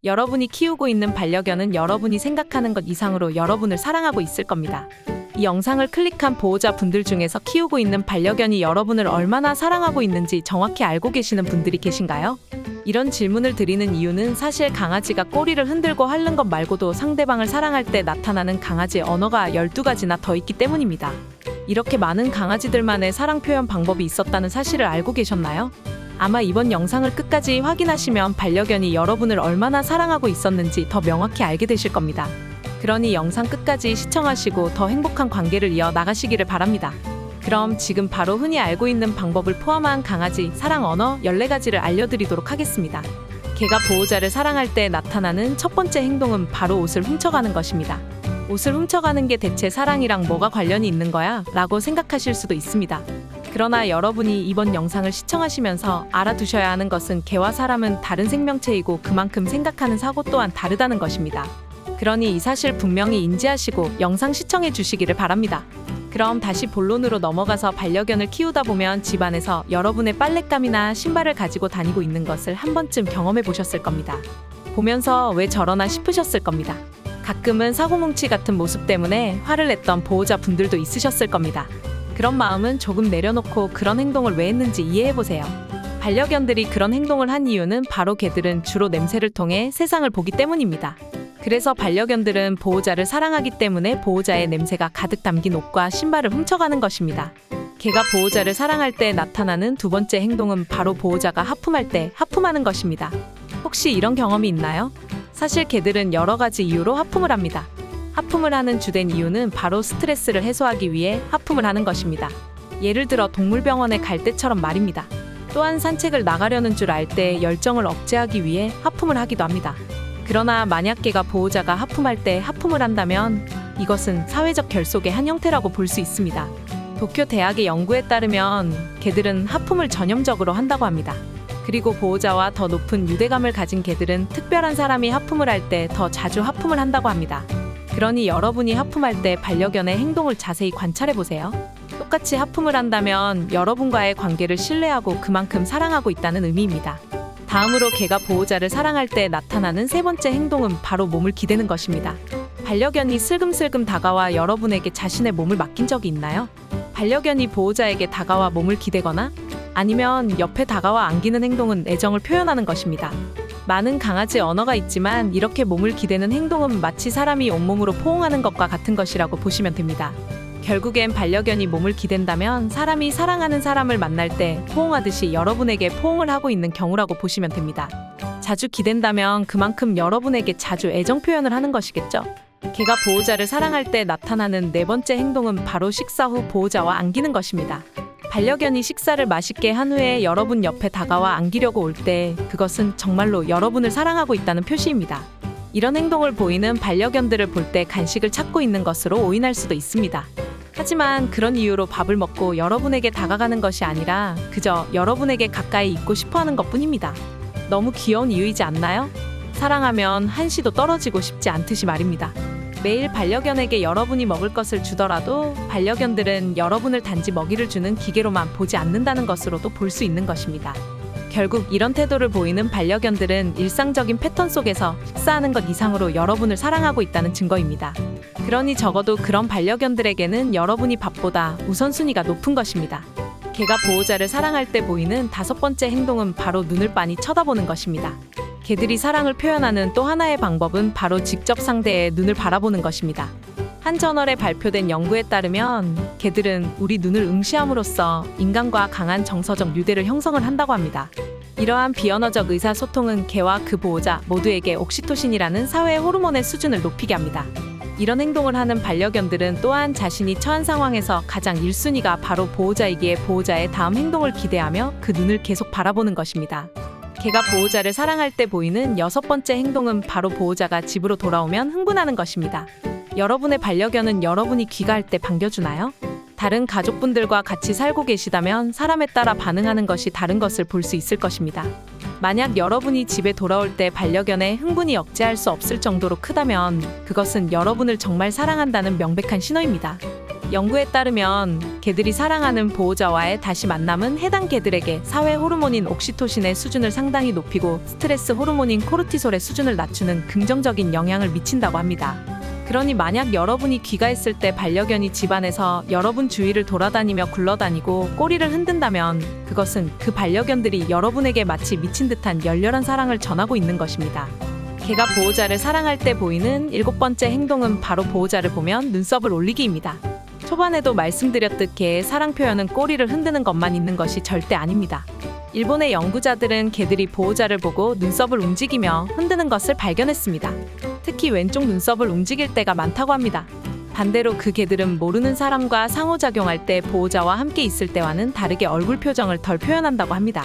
여러분이 키우고 있는 반려견은 여러분이 생각하는 것 이상으로 여러분을 사랑하고 있을 겁니다. 이 영상을 클릭한 보호자 분들 중에서 키우고 있는 반려견이 여러분을 얼마나 사랑하고 있는지 정확히 알고 계시는 분들이 계신가요? 이런 질문을 드리는 이유는 사실 강아지가 꼬리를 흔들고 핥는 것 말고도 상대방을 사랑할 때 나타나는 강아지 언어가 12가지나 더 있기 때문입니다. 이렇게 많은 강아지들만의 사랑 표현 방법이 있었다는 사실을 알고 계셨나요? 아마 이번 영상을 끝까지 확인하시면 반려견이 여러분을 얼마나 사랑하고 있었는지 더 명확히 알게 되실 겁니다. 그러니 영상 끝까지 시청하시고 더 행복한 관계를 이어 나가시기를 바랍니다. 그럼 지금 바로 흔히 알고 있는 방법을 포함한 강아지 사랑 언어 14가지를 알려드리도록 하겠습니다. 개가 보호자를 사랑할 때 나타나는 첫 번째 행동은 바로 옷을 훔쳐가는 것입니다. 옷을 훔쳐가는 게 대체 사랑이랑 뭐가 관련이 있는 거야? 라고 생각하실 수도 있습니다. 그러나 여러분이 이번 영상을 시청하시면서 알아두셔야 하는 것은 개와 사람은 다른 생명체이고 그만큼 생각하는 사고 또한 다르다는 것입니다. 그러니 이 사실 분명히 인지하시고 영상 시청해 주시기를 바랍니다. 그럼 다시 본론으로 넘어가서 반려견을 키우다 보면 집안에서 여러분의 빨랫감이나 신발을 가지고 다니고 있는 것을 한 번쯤 경험해 보셨을 겁니다. 보면서 왜 저러나 싶으셨을 겁니다. 가끔은 사고뭉치 같은 모습 때문에 화를 냈던 보호자 분들도 있으셨을 겁니다. 그런 마음은 조금 내려놓고 그런 행동을 왜 했는지 이해해보세요. 반려견들이 그런 행동을 한 이유는 바로 개들은 주로 냄새를 통해 세상을 보기 때문입니다. 그래서 반려견들은 보호자를 사랑하기 때문에 보호자의 냄새가 가득 담긴 옷과 신발을 훔쳐가는 것입니다. 개가 보호자를 사랑할 때 나타나는 두 번째 행동은 바로 보호자가 하품할 때 하품하는 것입니다. 혹시 이런 경험이 있나요? 사실 개들은 여러 가지 이유로 하품을 합니다. 하품을 하는 주된 이유는 바로 스트레스를 해소하기 위해 하품을 하는 것입니다. 예를 들어 동물병원에 갈 때처럼 말입니다. 또한 산책을 나가려는 줄 알 때 열정을 억제하기 위해 하품을 하기도 합니다. 그러나 만약 개가 보호자가 하품할 때 하품을 한다면 이것은 사회적 결속의 한 형태라고 볼 수 있습니다. 도쿄 대학의 연구에 따르면 개들은 하품을 전염적으로 한다고 합니다. 그리고 보호자와 더 높은 유대감을 가진 개들은 특별한 사람이 하품을 할 때 더 자주 하품을 한다고 합니다. 그러니 여러분이 하품할 때 반려견의 행동을 자세히 관찰해보세요. 똑같이 하품을 한다면 여러분과의 관계를 신뢰하고 그만큼 사랑하고 있다는 의미입니다. 다음으로 개가 보호자를 사랑할 때 나타나는 세 번째 행동은 바로 몸을 기대는 것입니다. 반려견이 슬금슬금 다가와 여러분에게 자신의 몸을 맡긴 적이 있나요? 반려견이 보호자에게 다가와 몸을 기대거나 아니면 옆에 다가와 안기는 행동은 애정을 표현하는 것입니다. 많은 강아지 언어가 있지만 이렇게 몸을 기대는 행동은 마치 사람이 온몸으로 포옹하는 것과 같은 것이라고 보시면 됩니다. 결국엔 반려견이 몸을 기댄다면 사람이 사랑하는 사람을 만날 때 포옹하듯이 여러분에게 포옹을 하고 있는 경우라고 보시면 됩니다. 자주 기댄다면 그만큼 여러분에게 자주 애정 표현을 하는 것이겠죠. 개가 보호자를 사랑할 때 나타나는 네 번째 행동은 바로 식사 후 보호자와 안기는 것입니다. 반려견이 식사를 맛있게 한 후에 여러분 옆에 다가와 안기려고 올 때 그것은 정말로 여러분을 사랑하고 있다는 표시입니다. 이런 행동을 보이는 반려견들을 볼 때 간식을 찾고 있는 것으로 오인할 수도 있습니다. 하지만 그런 이유로 밥을 먹고 여러분에게 다가가는 것이 아니라 그저 여러분에게 가까이 있고 싶어하는 것뿐입니다. 너무 귀여운 이유이지 않나요? 사랑하면 한시도 떨어지고 싶지 않듯이 말입니다. 매일 반려견에게 여러분이 먹을 것을 주더라도 반려견들은 여러분을 단지 먹이를 주는 기계로만 보지 않는다는 것으로도 볼 수 있는 것입니다. 결국 이런 태도를 보이는 반려견들은 일상적인 패턴 속에서 식사하는 것 이상으로 여러분을 사랑하고 있다는 증거입니다. 그러니 적어도 그런 반려견들에게는 여러분이 밥보다 우선순위가 높은 것입니다. 개가 보호자를 사랑할 때 보이는 다섯 번째 행동은 바로 눈을 빤히 쳐다보는 것입니다. 개들이 사랑을 표현하는 또 하나의 방법은 바로 직접 상대의 눈을 바라보는 것입니다. 한 저널에 발표된 연구에 따르면 개들은 우리 눈을 응시함으로써 인간과 강한 정서적 유대를 형성을 한다고 합니다. 이러한 비언어적 의사소통은 개와 그 보호자 모두에게 옥시토신이라는 사회 호르몬의 수준을 높이게 합니다. 이런 행동을 하는 반려견들은 또한 자신이 처한 상황에서 가장 1순위가 바로 보호자이기에 보호자의 다음 행동을 기대하며 그 눈을 계속 바라보는 것입니다. 개가 보호자를 사랑할 때 보이는 여섯 번째 행동은 바로 보호자가 집으로 돌아오면 흥분하는 것입니다. 여러분의 반려견은 여러분이 귀가할 때 반겨주나요? 다른 가족분들과 같이 살고 계시다면 사람에 따라 반응하는 것이 다른 것을 볼 수 있을 것입니다. 만약 여러분이 집에 돌아올 때 반려견의 흥분이 억제할 수 없을 정도로 크다면 그것은 여러분을 정말 사랑한다는 명백한 신호입니다. 연구에 따르면 개들이 사랑하는 보호자와의 다시 만남은 해당 개들에게 사회 호르몬인 옥시토신의 수준을 상당히 높이고 스트레스 호르몬인 코르티솔의 수준을 낮추는 긍정적인 영향을 미친다고 합니다. 그러니 만약 여러분이 귀가했을 때 반려견이 집안에서 여러분 주위를 돌아다니며 굴러다니고 꼬리를 흔든다면 그것은 그 반려견들이 여러분에게 마치 미친 듯한 열렬한 사랑을 전하고 있는 것입니다. 개가 보호자를 사랑할 때 보이는 7번째 행동은 바로 보호자를 보면 눈썹을 올리기입니다. 초반에도 말씀드렸듯 개의 사랑 표현은 꼬리를 흔드는 것만 있는 것이 절대 아닙니다. 일본의 연구자들은 개들이 보호자를 보고 눈썹을 움직이며 흔드는 것을 발견했습니다. 특히 왼쪽 눈썹을 움직일 때가 많다고 합니다. 반대로 그 개들은 모르는 사람과 상호작용할 때 보호자와 함께 있을 때와는 다르게 얼굴 표정을 덜 표현한다고 합니다.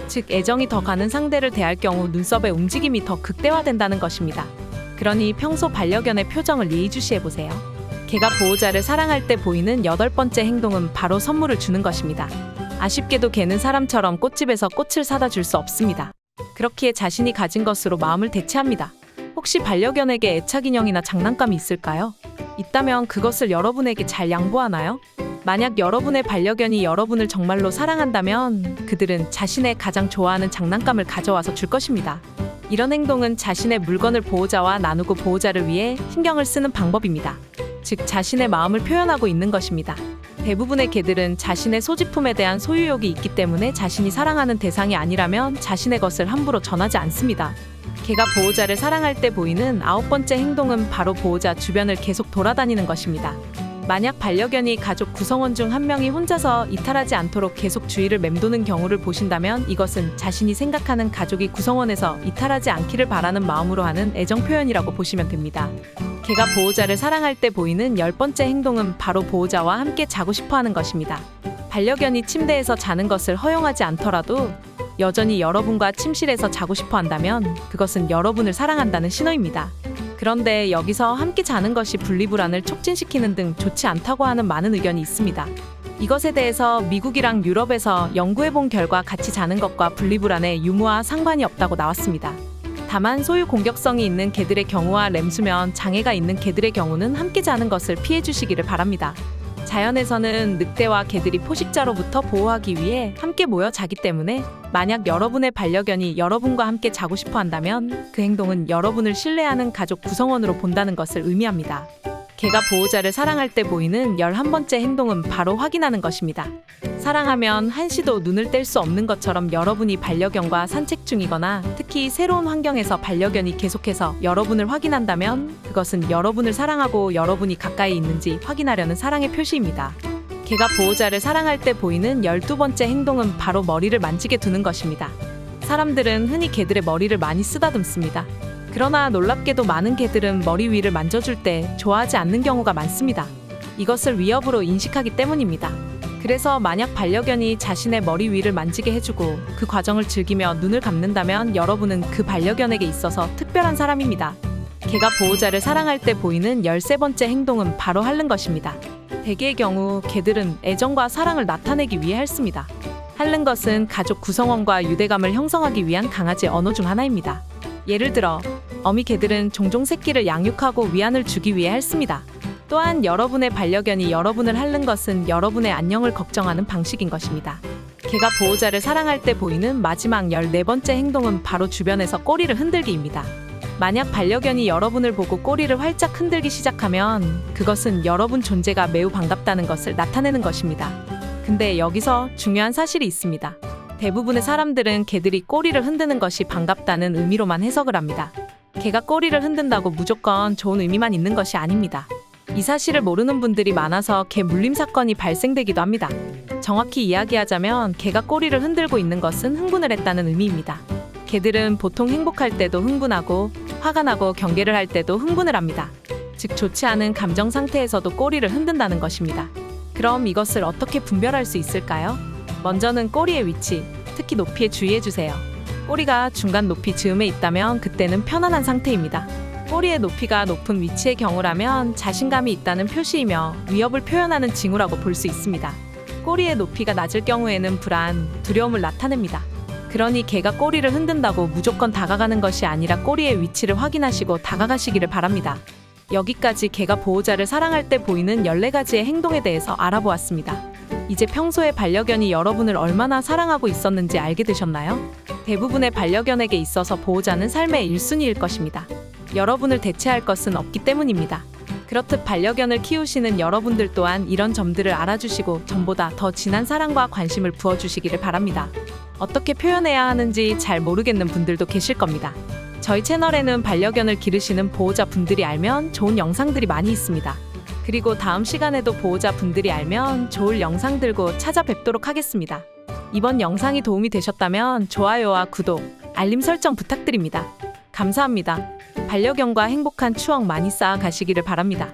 즉 애정이 더 가는 상대를 대할 경우 눈썹의 움직임이 더 극대화된다는 것입니다. 그러니 평소 반려견의 표정을 예의주시해보세요. 개가 보호자를 사랑할 때 보이는 8번째 행동은 바로 선물을 주는 것입니다. 아쉽게도 개는 사람처럼 꽃집에서 꽃을 사다 줄 수 없습니다. 그렇기에 자신이 가진 것으로 마음을 대체합니다. 혹시 반려견에게 애착 인형이나 장난감이 있을까요? 있다면 그것을 여러분에게 잘 양보하나요? 만약 여러분의 반려견이 여러분을 정말로 사랑한다면 그들은 자신의 가장 좋아하는 장난감을 가져와서 줄 것입니다. 이런 행동은 자신의 물건을 보호자와 나누고 보호자를 위해 신경을 쓰는 방법입니다. 즉 자신의 마음을 표현하고 있는 것입니다. 대부분의 개들은 자신의 소지품에 대한 소유욕이 있기 때문에 자신이 사랑하는 대상이 아니라면 자신의 것을 함부로 전하지 않습니다. 개가 보호자를 사랑할 때 보이는 9번째 행동은 바로 보호자 주변을 계속 돌아다니는 것입니다. 만약 반려견이 가족 구성원 중 한 명이 혼자서 이탈하지 않도록 계속 주위를 맴도는 경우를 보신다면 이것은 자신이 생각하는 가족이 구성원에서 이탈하지 않기를 바라는 마음으로 하는 애정 표현이라고 보시면 됩니다. 개가 보호자를 사랑할 때 보이는 10번째 행동은 바로 보호자와 함께 자고 싶어 하는 것입니다. 반려견이 침대에서 자는 것을 허용하지 않더라도 여전히 여러분과 침실에서 자고 싶어 한다면 그것은 여러분을 사랑한다는 신호입니다. 그런데 여기서 함께 자는 것이 분리불안을 촉진시키는 등 좋지 않다고 하는 많은 의견이 있습니다. 이것에 대해서 미국이랑 유럽에서 연구해본 결과 같이 자는 것과 분리불안의 유무와 상관이 없다고 나왔습니다. 다만 소유 공격성이 있는 개들의 경우와 렘수면 장애가 있는 개들의 경우는 함께 자는 것을 피해 주시기를 바랍니다. 자연에서는 늑대와 개들이 포식자로부터 보호하기 위해 함께 모여 자기 때문에 만약 여러분의 반려견이 여러분과 함께 자고 싶어 한다면 그 행동은 여러분을 신뢰하는 가족 구성원으로 본다는 것을 의미합니다. 개가 보호자를 사랑할 때 보이는 11번째 행동은 바로 확인하는 것입니다. 사랑하면 한시도 눈을 뗄 수 없는 것처럼 여러분이 반려견과 산책 중이거나 특히 새로운 환경에서 반려견이 계속해서 여러분을 확인한다면 그것은 여러분을 사랑하고 여러분이 가까이 있는지 확인하려는 사랑의 표시입니다. 개가 보호자를 사랑할 때 보이는 12번째 행동은 바로 머리를 만지게 두는 것입니다. 사람들은 흔히 개들의 머리를 많이 쓰다듬습니다. 그러나 놀랍게도 많은 개들은 머리 위를 만져줄 때 좋아하지 않는 경우가 많습니다. 이것을 위협으로 인식하기 때문입니다. 그래서 만약 반려견이 자신의 머리 위를 만지게 해주고 그 과정을 즐기며 눈을 감는다면 여러분은 그 반려견에게 있어서 특별한 사람입니다. 개가 보호자를 사랑할 때 보이는 13번째 행동은 바로 핥는 것입니다. 대개의 경우 개들은 애정과 사랑을 나타내기 위해 핥습니다. 핥는 것은 가족 구성원과 유대감을 형성하기 위한 강아지 언어 중 하나입니다. 예를 들어 어미 개들은 종종 새끼를 양육하고 위안을 주기 위해 핥습니다. 또한 여러분의 반려견이 여러분을 핥는 것은 여러분의 안녕을 걱정하는 방식인 것입니다. 개가 보호자를 사랑할 때 보이는 마지막 14번째 행동은 바로 주변에서 꼬리를 흔들기입니다. 만약 반려견이 여러분을 보고 꼬리를 활짝 흔들기 시작하면 그것은 여러분 존재가 매우 반갑다는 것을 나타내는 것입니다. 근데 여기서 중요한 사실이 있습니다. 대부분의 사람들은 개들이 꼬리를 흔드는 것이 반갑다는 의미로만 해석을 합니다. 개가 꼬리를 흔든다고 무조건 좋은 의미만 있는 것이 아닙니다. 이 사실을 모르는 분들이 많아서 개 물림 사건이 발생되기도 합니다. 정확히 이야기하자면 개가 꼬리를 흔들고 있는 것은 흥분을 했다는 의미입니다. 개들은 보통 행복할 때도 흥분하고 화가 나고 경계를 할 때도 흥분을 합니다. 즉 좋지 않은 감정 상태에서도 꼬리를 흔든다는 것입니다. 그럼 이것을 어떻게 분별할 수 있을까요? 먼저는 꼬리의 위치, 특히 높이에 주의해주세요. 꼬리가 중간 높이 즈음에 있다면 그때는 편안한 상태입니다. 꼬리의 높이가 높은 위치의 경우라면 자신감이 있다는 표시이며 위협을 표현하는 징후라고 볼 수 있습니다. 꼬리의 높이가 낮을 경우에는 불안, 두려움을 나타냅니다. 그러니 개가 꼬리를 흔든다고 무조건 다가가는 것이 아니라 꼬리의 위치를 확인하시고 다가가시기를 바랍니다. 여기까지 개가 보호자를 사랑할 때 보이는 14가지의 행동에 대해서 알아보았습니다. 이제 평소에 반려견이 여러분을 얼마나 사랑하고 있었는지 알게 되셨나요? 대부분의 반려견에게 있어서 보호자는 삶의 1순위일 것입니다. 여러분을 대체할 것은 없기 때문입니다. 그렇듯 반려견을 키우시는 여러분들 또한 이런 점들을 알아주시고 전보다 더 진한 사랑과 관심을 부어주시기를 바랍니다. 어떻게 표현해야 하는지 잘 모르겠는 분들도 계실 겁니다. 저희 채널에는 반려견을 기르시는 보호자분들이 알면 좋은 영상들이 많이 있습니다. 그리고 다음 시간에도 보호자분들이 알면 좋을 영상 들고 찾아뵙도록 하겠습니다. 이번 영상이 도움이 되셨다면 좋아요와 구독, 알림 설정 부탁드립니다. 감사합니다. 반려견과 행복한 추억 많이 쌓아 가시기를 바랍니다.